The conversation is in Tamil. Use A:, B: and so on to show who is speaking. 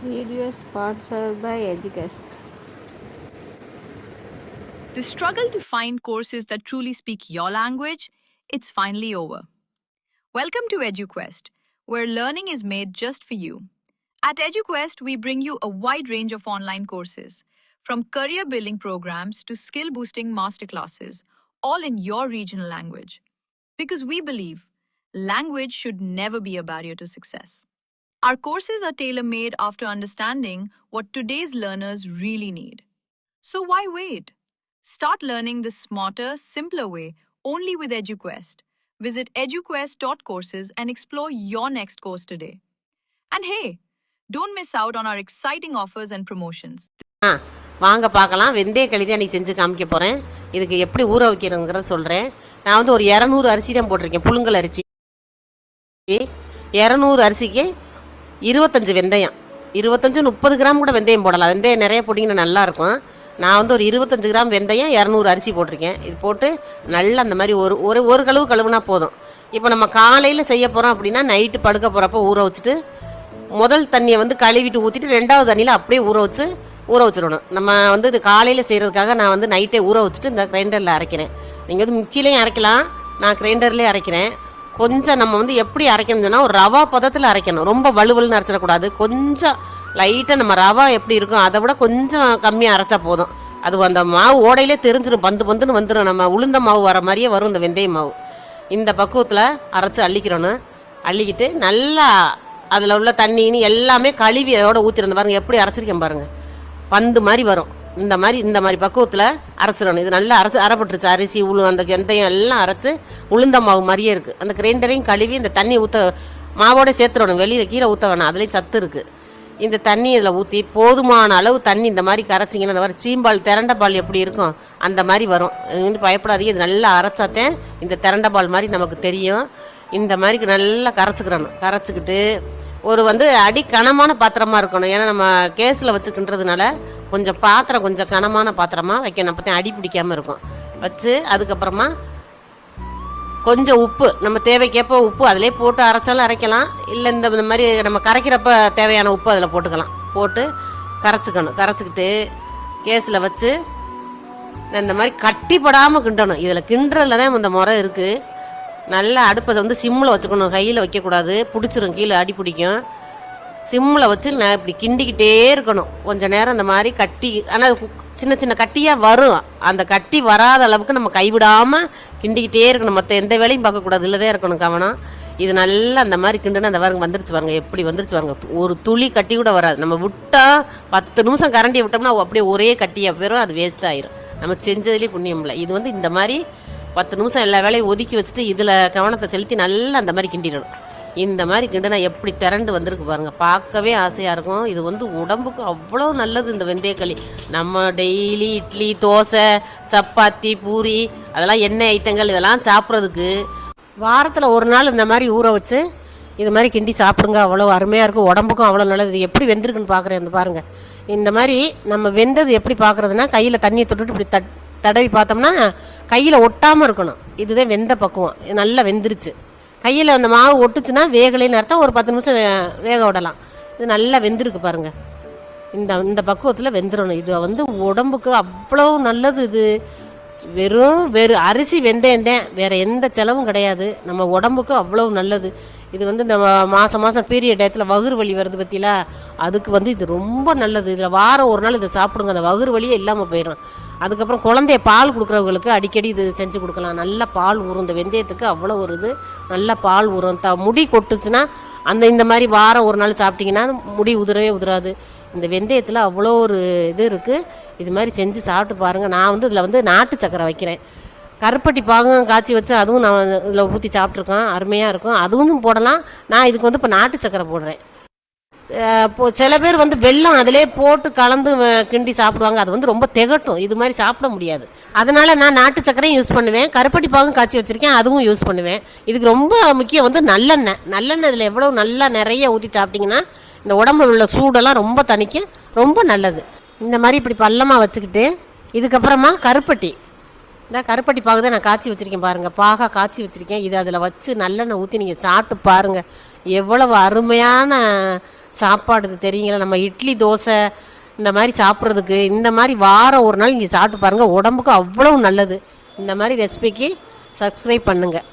A: Video sponsored by Educast.
B: The struggle to find courses that truly speak your language, it's finally over. Welcome to EduQuest, where learning is made just for you. At EduQuest, we bring you a wide range of online courses, from career building programs to skill boosting masterclasses, all in your regional language. Because we believe language should never be a barrier to success. Our courses are tailor made after understanding what today's learners really need. So why wait? Start learning the smarter, simpler way only with EduQuest. Visit eduquest.courses and explore your next course today. And hey, don't miss out on our exciting offers and promotions.
C: வாங்க பார்க்கலாம். வெந்தய களி தான் அன்றைக்கி செஞ்சு காமிக்க போகிறேன். இதுக்கு எப்படி ஊற வைக்கிறதுங்கிறத சொல்கிறேன். நான் வந்து ஒரு 200 அரிசி தான் போட்டிருக்கேன், புழுங்கல் அரிசி. 200 அரிசிக்கு 25 வெந்தயம், 25-30 கிராம் கூட வெந்தயம் போடலாம். வெந்தயம் நிறைய போட்டிங்கன்னா நல்லாயிருக்கும். நான் வந்து ஒரு 25 கிராம் வெந்தயம் 200 அரிசி போட்டிருக்கேன். இது போட்டு நல்லா அந்த மாதிரி ஒரு கழுவு கழுவுனா போதும். இப்போ நம்ம காலையில் செய்ய போகிறோம் அப்படின்னா நைட்டு படுக்க போகிறப்ப ஊற வச்சுட்டு முதல் தண்ணியை வந்து கழுவிட்டு ஊற்றிட்டு 2வது தண்ணியில் அப்படியே ஊற வச்சிடணும். நம்ம வந்து இது காலையில் செய்கிறதுக்காக நான் வந்து நைட்டே ஊற வச்சுட்டு இந்த கிரைண்டரில் அரைக்கிறேன். நீங்கள் வந்து மிக்சிலையும் அரைக்கலாம், நான் கிரைண்டர்லேயே அரைக்கிறேன். கொஞ்சம் நம்ம வந்து எப்படி அரைக்கணும்னு சொன்னால் ஒரு ரவா பதத்தில் அரைக்கணும். ரொம்ப வலுவலுன்னு அரைச்சிடக்கூடாது. கொஞ்சம் லைட்டாக நம்ம ரவா எப்படி இருக்கும் அதை விட கொஞ்சம் கம்மியாக அரைச்சா போதும். அது அந்த மாவு ஓடையிலே தெரிஞ்சிடும், பந்துன்னு வந்துடும். நம்ம உளுந்த மாவு வர மாதிரியே வரும் இந்த வெந்தய மாவு. இந்த பக்குவத்தில் அரைச்சி அள்ளிக்கிறணும். அள்ளிக்கிட்டு நல்லா அதில் உள்ள தண்ணின்னு எல்லாமே கழுவி அதோட ஊற்றிருந்த பாருங்கள், எப்படி அரைச்சிருக்கேன் பாருங்கள், பந்து மாதிரி வரும். இந்த மாதிரி பக்குவத்தில் அரைச்சிடணும். இது நல்லா அரைப்பட்டுருச்சு. அரிசி அந்த வெந்தயம் எல்லாம் அரைச்சி உளுந்த மாவு மாதிரியே இருக்குது. அந்த கிரைண்டரையும் கழுவி இந்த தண்ணி மாவோட சேர்த்துடணும். வெளியில் கீழே ஊற்ற வேணாம், அதுலேயும் சத்து இருக்குது. இந்த தண்ணி இதில் ஊற்றி போதுமான அளவு தண்ணி இந்த மாதிரி கரைச்சிங்கன்னா இந்த மாதிரி சீம்பால் திரண்ட பால் எப்படி இருக்கும் அந்த மாதிரி வரும். இது வந்து பயப்படாதீங்க, இது நல்லா அரைச்சாத்தேன் இந்த திரண்ட பால் மாதிரி நமக்கு தெரியும். இந்த மாதிரி நல்லா கரைச்சிக்கிட்டு ஒரு வந்து அடி கனமான பாத்திரமாக இருக்கணும். ஏன்னா நம்ம கேஸில் வச்சுக்கின்றதுனால கொஞ்சம் கனமான பாத்திரமாக வைக்கணும். அப்போ தான் அடி பிடிக்காமல் இருக்கும். வச்சு அதுக்கப்புறமா கொஞ்சம் உப்பு, நம்ம தேவைக்கேற்ப உப்பு அதிலே போட்டு அரைச்சாலும் அரைக்கலாம். இல்லை இந்த மாதிரி நம்ம கரைக்கிறப்ப தேவையான உப்பு அதில் போட்டுக்கலாம். போட்டு கரைச்சிக்கிட்டு கேஸில் வச்சு இந்த மாதிரி கட்டிப்படாமல் கிண்டணும். இதில் கிண்டுறதுல தான் இந்த முறை இருக்குது. நல்லா அடுப்பை வந்து சிம்மில் வச்சுக்கணும், கையில் வைக்கக்கூடாது, பிடிச்சிரும், கீழே அடி பிடிக்கும். சிம்மில் வச்சு நான் இப்படி கிண்டிக்கிட்டே இருக்கணும் கொஞ்சம் நேரம். இந்த மாதிரி கட்டி, ஆனால் சின்ன கட்டியாக வரும். அந்த கட்டி வராத அளவுக்கு நம்ம கைவிடாமல் கிண்டிக்கிட்டே இருக்கணும். மற்ற எந்த வேலையும் பார்க்கக்கூடாது, இல்லை தான் இருக்கணும் கவனம். இது நல்லா அந்த மாதிரி கிண்டுனா அந்த பாருங்க வந்துருச்சு பாருங்க, எப்படி வந்துருச்சு பாருங்க. ஒரு துளி கட்டி கூட வராது. நம்ம விட்டால் 10 நிமிஷம் கரண்டியை விட்டோம்னா அப்படியே ஒரே கட்டியாக போயிடும், அது வேஸ்ட் ஆயிரும். நம்ம செஞ்சதுலேயே புண்ணியம் இல்லை. இது வந்து இந்த மாதிரி 10 நிமிஷம் எல்லா வேலையும் ஒதுக்கி வச்சுட்டு இதில் கவனத்தை செலுத்தி நல்லா அந்த மாதிரி கிண்டிடணும். இந்த மாதிரி கிண்டுனா எப்படி திரண்டு வந்திருக்கு பாருங்கள், பார்க்கவே ஆசையாக இருக்கும். இது வந்து உடம்புக்கு அவ்வளோ நல்லது இந்த வெந்தயக்களி. நம்ம டெய்லி இட்லி, தோசை, சப்பாத்தி, பூரி, அதெல்லாம் எண்ணெய் ஐட்டங்கள் இதெல்லாம் சாப்பிட்றதுக்கு வாரத்தில் ஒரு நாள் இந்த மாதிரி ஊற வச்சு இது மாதிரி கிண்டி சாப்பிடுங்க. அவ்வளோ அருமையாக இருக்கும், உடம்புக்கும் அவ்வளோ நல்லது. இது எப்படி வெந்திருக்குன்னு பார்க்குறேன். இந்த பாருங்கள், இந்த மாதிரி நம்ம வெந்தது எப்படி பார்க்குறதுனா கையில் தண்ணியை தொட்டுட்டு இப்படி தடவி பார்த்தோம்னா கையில் ஒட்டாமல் இருக்கணும். இதுதான் வெந்த பக்குவம். இது நல்லா வெந்துருச்சு. கையில் அந்த மாவு ஒட்டுச்சுன்னா வேகலைன்னு அர்த்தம். ஒரு 10 நிமிஷம் வேக விடலாம். இது நல்லா வெந்திருக்கு பாருங்கள். இந்த பக்குவத்தில் வெந்துடணும். இது வந்து உடம்புக்கு அவ்வளோ நல்லது. இது வெறும் அரிசி வெந்தயம் தான், வேறு எந்த செலவும் கிடையாது. நம்ம உடம்புக்கு அவ்வளோ நல்லது. இது வந்து இந்த மாதம் பீரியட் டயத்தில் வகுறு வலி வருது பற்றிலா, அதுக்கு வந்து இது ரொம்ப நல்லது. இதில் வாரம் ஒரு நாள் இதை சாப்பிடுங்க, அந்த வகுறு வலியே இல்லாமல் போயிடும். அதுக்கப்புறம் குழந்தைய பால் கொடுக்குறவங்களுக்கு அடிக்கடி இது செஞ்சு கொடுக்கலாம். நல்ல பால் ஊறும். இந்த வெந்தயத்துக்கு அவ்வளோ ஒரு இது, நல்ல பால் ஊறும். முடி கொட்டுச்சுன்னா இந்த மாதிரி வாரம் ஒரு நாள் சாப்பிட்டிங்கன்னா முடி உதிராது. இந்த வெந்தயத்தில் அவ்வளோ ஒரு இது இருக்குது. இது மாதிரி செஞ்சு சாப்பிட்டு பாருங்கள். நான் வந்து இதில் வந்து நாட்டு சக்கரை வைக்கிறேன். கருப்பட்டி பாகம் காய்ச்சி வச்சு அதுவும் நான் இதில் ஊற்றி சாப்பிட்ருக்கேன், அருமையாக இருக்கும். அதுவும் போடலாம். நான் இதுக்கு வந்து இப்போ நாட்டு சக்கரை போடுறேன். இப்போது சில பேர் வந்து வெல்லம் அதிலே போட்டு கலந்து கிண்டி சாப்பிடுவாங்க, அது வந்து ரொம்ப திகட்டும், இது மாதிரி சாப்பிட முடியாது. அதனால் நான் நாட்டு சக்கரையும் யூஸ் பண்ணுவேன், கருப்பட்டி பாகம் காய்ச்சி வச்சுருக்கேன், அதுவும் யூஸ் பண்ணுவேன். இதுக்கு ரொம்ப முக்கியம் வந்து நல்லெண்ணெய் இதில் எவ்வளோ நல்லா நிறைய ஊற்றி சாப்பிட்டிங்கன்னா இந்த உடம்புல உள்ள சூடெல்லாம் ரொம்ப தணிக்கும், ரொம்ப நல்லது. இந்த மாதிரி இப்படி பள்ளமாக வச்சுக்கிட்டு இதுக்கப்புறமா இந்த கருப்பட்டி பாகு தான் நான் காய்ச்சி வச்சுருக்கேன் பாருங்கள், பாகா காய்ச்சி வச்சுருக்கேன். இது அதில் வச்சு நல்லெண்ணெய் ஊற்றி நீங்கள் சாப்பிட்டு பாருங்கள், எவ்வளவு அருமையான சாப்பாடு தெரியுங்களா, நம்ம இட்லி தோசை இந்த மாதிரி சாப்பிட்றதுக்கு இந்த மாதிரி வாரம் ஒரு நாள் இங்கே சாப்பிட்டு பாருங்கள், உடம்புக்கு அவ்வளோ நல்லது. இந்த மாதிரி ரெசிபிக்கு சப்ஸ்கிரைப் பண்ணுங்கள்.